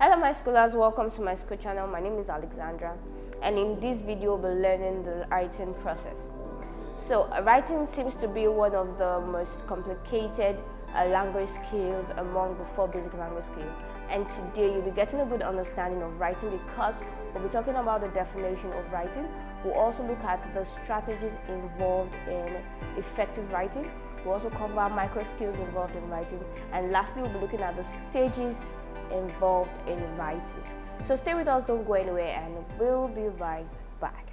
Hello my scholars, welcome to my school channel. My name is Alexandra, and in this video we'll be learning the writing process. So writing seems to be one of the most complicated language skills among the 4 basic language skills, and today you'll be getting a good understanding of writing because we'll be talking about the definition of writing. We'll also look at the strategies involved in effective writing. We'll also cover micro skills involved in writing, and lastly we'll be looking at the stages involved in writing. So stay with us, don't go anywhere, and we'll be right back.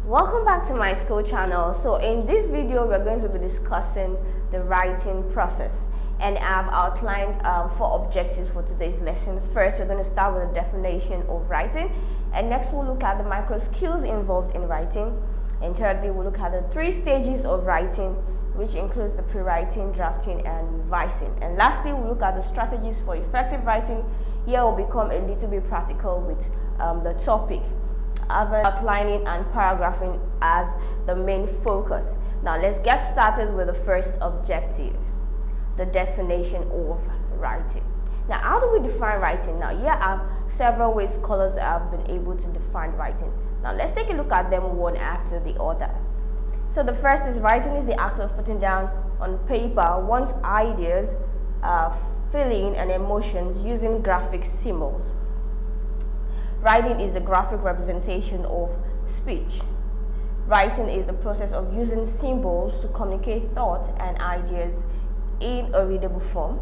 Welcome back to my school channel. So in this video we're going to be discussing the writing process, and I've outlined 4 objectives for today's lesson. First, we're going to start with the definition of writing, and next we'll look at the micro skills involved in writing, and thirdly we'll look at the 3 stages of writing, which includes the pre-writing, drafting, and revising, and lastly we'll look at the strategies for effective writing. Here we'll become a little bit practical with the topic, outlining and paragraphing as the main focus. Now let's get started with the first objective, the definition of writing. Now, how do we define writing? Now, here are several ways scholars have been able to define writing. Now let's take a look at them one after the other. So the first is writing is the act of putting down on paper one's ideas, feeling and emotions using graphic symbols. Writing is the graphic representation of speech. Writing is the process of using symbols to communicate thoughts and ideas in a readable form.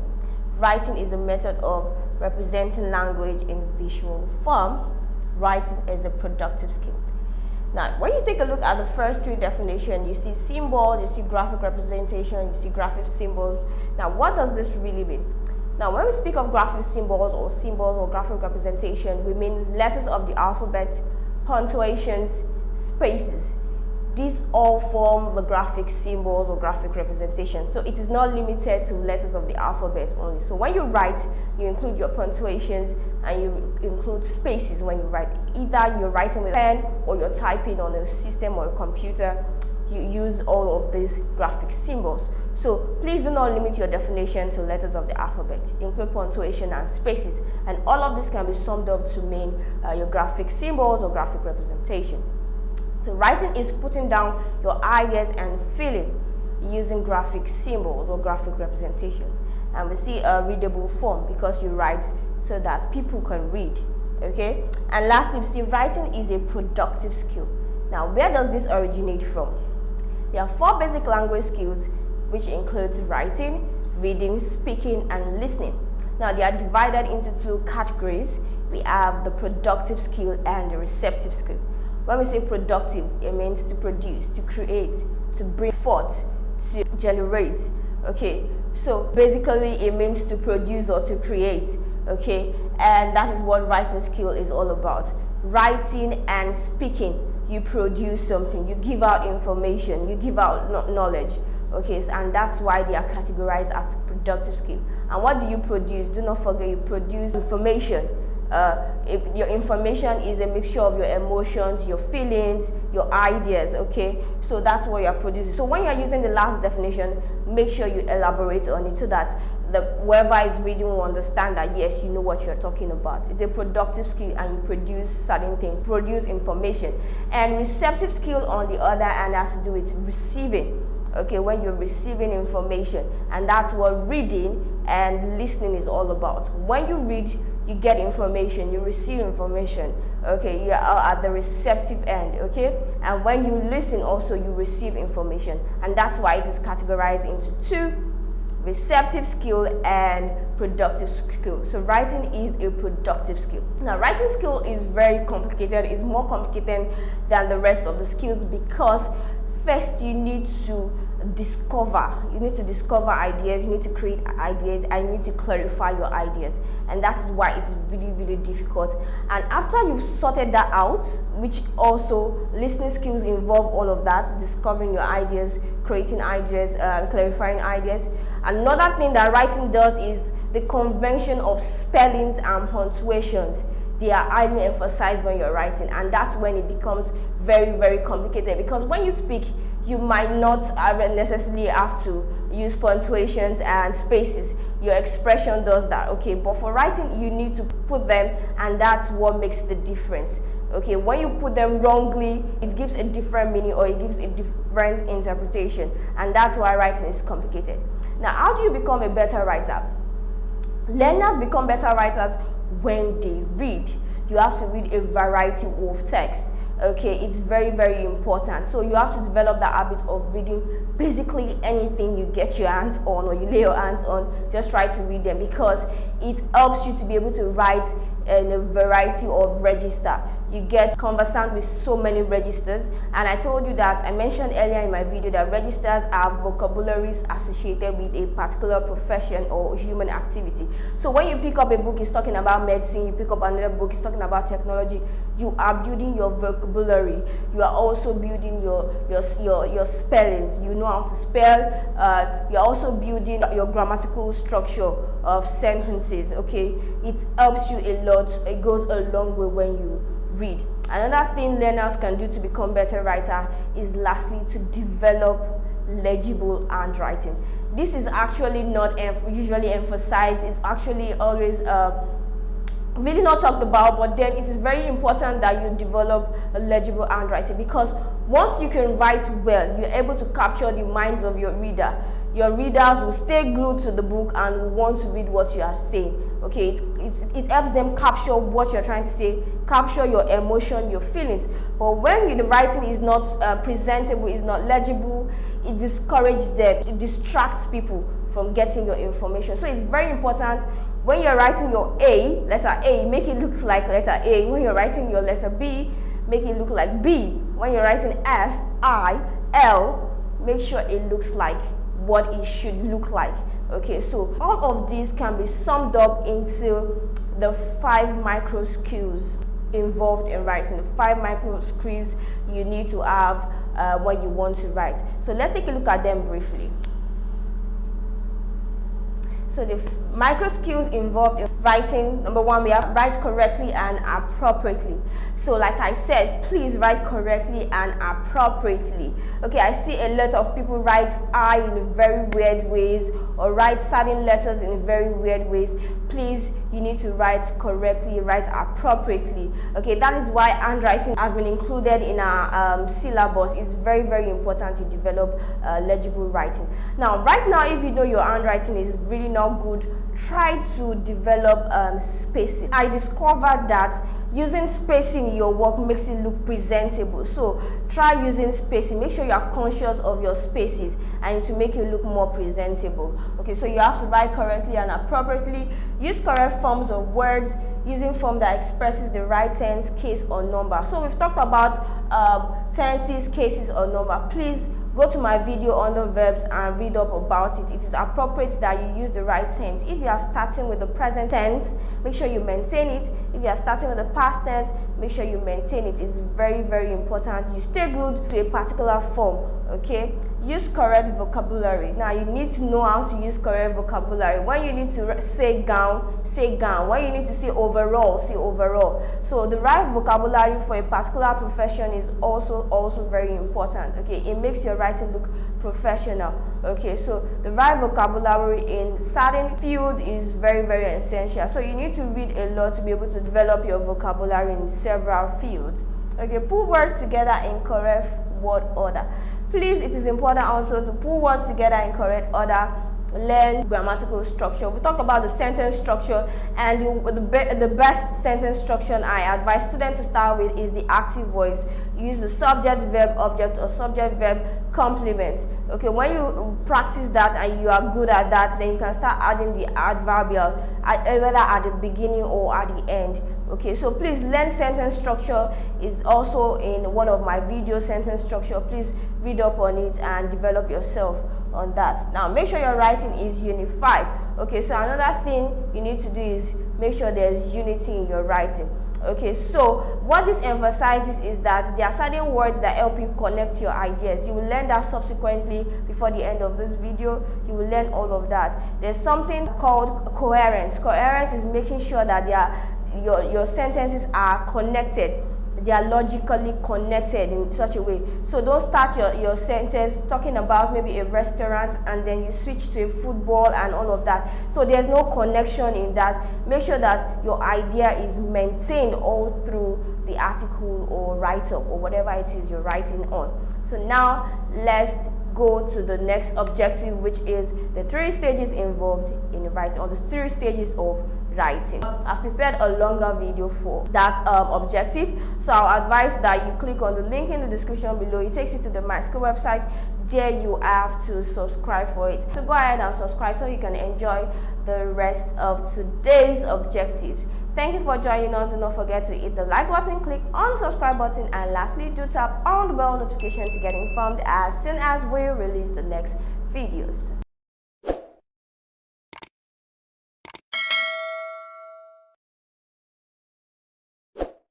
Writing is a method of representing language in visual form. Writing is a productive skill. Now, when you take a look at the first 3 definitions, you see symbols, you see graphic representation, you see graphic symbols. Now, what does this really mean? Now, when we speak of graphic symbols or graphic representation, we mean letters of the alphabet, punctuations, spaces. These all form the graphic symbols or graphic representation. So it is not limited to letters of the alphabet only. So when you write, you include your punctuations and you include spaces when you write. Either you're writing with a pen or you're typing on a system or a computer, you use all of these graphic symbols. So please do not limit your definition to letters of the alphabet. Include punctuation and spaces, and all of this can be summed up to mean your graphic symbols or graphic representation. So writing is putting down your ideas and feeling using graphic symbols or graphic representation. And we see a readable form because you write so that people can read. Okay? And lastly, we see writing is a productive skill. Now, where does this originate from? There are 4 basic language skills, which includes writing, reading, speaking, and listening. Now, they are divided into 2 categories. We have the productive skill and the receptive skill. When we say productive, it means to produce, to create, to bring forth, to generate. Okay, so basically it means to produce or to create. Okay, and that is what writing skill is all about. Writing and speaking, you produce something, you give out information, you give out knowledge. Okay, and that's why they are categorized as productive skill. And what do you produce? Do not forget, you produce information. Your information is a mixture of your emotions, your feelings, your ideas. Okay, so that's what you are producing. So when you are using the last definition, make sure you elaborate on it so that whoever is reading will understand that yes, you know what you're talking about. It's a productive skill and you produce certain things, produce information. And receptive skill, on the other hand, has to do with receiving. Okay, when you're receiving information, and that's what reading and listening is all about. When you read, you get information, you receive information. Okay, you are at the receptive end. Okay, and when you listen also, you receive information, and that's why it is categorized into 2: receptive skill and productive skill. So writing is a productive skill. Now, writing skill is very complicated. It's more complicated than the rest of the skills because first you need to discover. You need to discover ideas, you need to create ideas, and you need to clarify your ideas. And that is why it's really difficult. And after you've sorted that out, which also listening skills involve all of that, discovering your ideas, creating ideas, clarifying ideas. Another thing that writing does is the convention of spellings and punctuations. They are highly emphasized when you're writing, and that's when it becomes very complicated, because when you speak, you might not necessarily have to use punctuations and spaces. Your expression does that, okay? But for writing, you need to put them, and that's what makes the difference. Okay, when you put them wrongly, it gives a different meaning or it gives a different interpretation, and that's why writing is complicated. Now, how do you become a better writer? Learners become better writers when they read. You have to read a variety of texts. Okay, it's very important. So you have to develop the habit of reading basically anything you get your hands on or you lay your hands on. Just try to read them, because it helps you to be able to write in a variety of register. You get conversant with so many registers, and I told you that, I mentioned earlier in my video, that registers are vocabularies associated with a particular profession or human activity. So when you pick up a book, it's talking about medicine, you pick up another book, it's talking about technology, you are building your vocabulary. You are also building your spellings. You know how to spell. You're also building your grammatical structure of sentences. Okay, it helps you a lot. It goes a long way when you read. Another thing learners can do to become better writer is, lastly, to develop legible handwriting. This is actually not usually emphasized. It's actually always really not talked about, but then it is very important that you develop a legible handwriting, because once you can write well, you're able to capture the minds of your reader. Your readers will stay glued to the book and will want to read what you are saying. Okay, it helps them capture what you're trying to say, capture your emotion, your feelings. But when the writing is not presentable, is not legible, it discourages them, it distracts people from getting your information. So it's very important, when you're writing your A, letter A, make it look like letter A. When you're writing your letter B, make it look like B. When you're writing F, I, L, make sure it looks like what it should look like. Okay, so all of these can be summed up into the 5 micro skills involved in writing, the 5 micro skills you need to have when you want to write. So let's take a look at them briefly. So the micro skills involved in writing, number 1, we have write correctly and appropriately. So like I said, please write correctly and appropriately. Okay, I see a lot of people write I in very weird ways, or write certain letters in very weird ways. Please, you need to write correctly, write appropriately. Okay, that is why handwriting has been included in our syllabus. It's very important to develop legible writing. Now, right now, if you know your handwriting is really not good, try to develop spacing. I discovered that using spacing in your work makes it look presentable. So try using spacing. Make sure you are conscious of your spaces, and to make it look more presentable. Okay, so you have to write correctly and appropriately. Use correct forms of words, using form that expresses the right tense, case, or number. So we've talked about tenses, cases, or number. Please go to my video on the verbs and read up about it. It is appropriate that you use the right tense. If you are starting with the present tense, make sure you maintain it. If you are starting with the past tense, make sure you maintain it. It's very important. You stay glued to a particular form. Okay, use correct vocabulary. Now you need to know how to use correct vocabulary. When you need to say gown, say gown. When you need to say overall, say overall. So the right vocabulary for a particular profession is also very important. Okay, it makes your writing look professional. Okay, so the right vocabulary in certain field is very essential. So you need to read a lot to be able to develop your vocabulary in several fields. Okay, put words together in correct word order. Please, it is important also to put words together in correct order. Learn grammatical structure. We talk about the sentence structure, and the best sentence structure I advise students to start with is the active voice. Use the subject, verb, object, or subject, verb, complement. Okay, when you practice that and you are good at that, then you can start adding the adverbial, whether at the beginning or at the end. Okay, so please learn sentence structure is also in one of my videos, sentence structure. Please read up on it and develop yourself on that. Now make sure your writing is unified. Okay, so another thing you need to do is make sure there's unity in your writing. Okay, so what this emphasizes is that there are certain words that help you connect your ideas. You will learn that subsequently before the end of this video. You will learn all of that. There's something called coherence. Coherence is making sure that your sentences are connected. They are logically connected in such a way. So don't start your sentence talking about maybe a restaurant and then you switch to a football and all of that. So there's no connection in that. Make sure that your idea is maintained all through the article or write-up or whatever it is you're writing on. So now let's go to the next objective, which is the 3 stages involved in writing, or the 3 stages of writing. I've prepared a longer video for that objective, so I'll advise that you click on the link in the description below. It takes you to the My School website. There you have to subscribe for it. So go ahead and subscribe so you can enjoy the rest of today's objectives. Thank you for joining us. Do not forget to hit the like button, click on the subscribe button, and lastly do tap on the bell notification to get informed as soon as we release the next videos.